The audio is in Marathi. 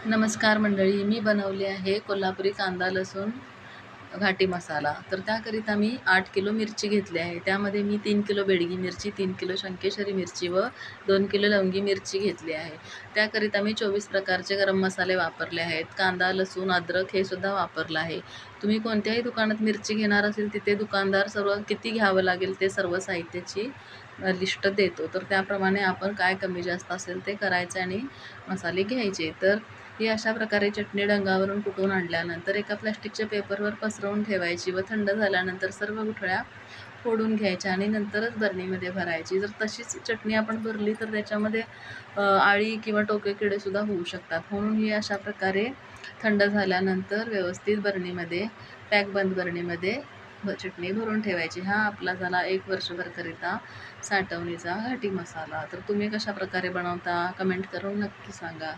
नमस्कार मंडळी, मी बनवली आहे कोल्हापुरी कांदा लसूण घाटी मसाला. तर त्याकरिता मी 8 किलो मिरची घेतली आहे. त्यामध्ये मी 3 किलो बेडगी मिरची, 3 किलो शंकेश्वरी मिरची व 2 किलो लवंगी मिरची घेतली आहे. त्याकरिता मी 24 प्रकारचे गरम मसाले वापरले आहेत. कांदा, लसूण, अद्रक हे सुद्धा वापरलं आहे. तुम्ही कोणत्याही दुकानात मिरची घेणार असेल तिथे दुकानदार सर्व किती घ्यावं लागेल ते सर्व साहित्याची लिस्ट देतो. तर त्याप्रमाणे आपण काय कमी जास्त असेल ते करायचे आणि मसाले घ्यायचे. तर ही अशा प्रकारे चटणी डंगावरून कुटून आणल्यानंतर एका प्लास्टिकच्या पेपरवर पसरवून ठेवायची व थंड झाल्यानंतर सर्व गुठळ्या फोडून घ्यायच्या आणि नंतरच बरणीमध्ये भरायची. जर तशीच चटणी आपण भरली तर त्याच्यामध्ये आळी किंवा टोके किडेसुद्धा होऊ शकतात. म्हणून ही अशा प्रकारे थंड झाल्यानंतर व्यवस्थित बरणीमध्ये पॅकबंद बरणीमध्ये चटणी भरून ठेवायची. हा आपला झाला 1 वर्षभरकरिता साठवणीचा घाटी मसाला. तर तुम्ही कशा प्रकारे बनवता कमेंट करून नक्की सांगा.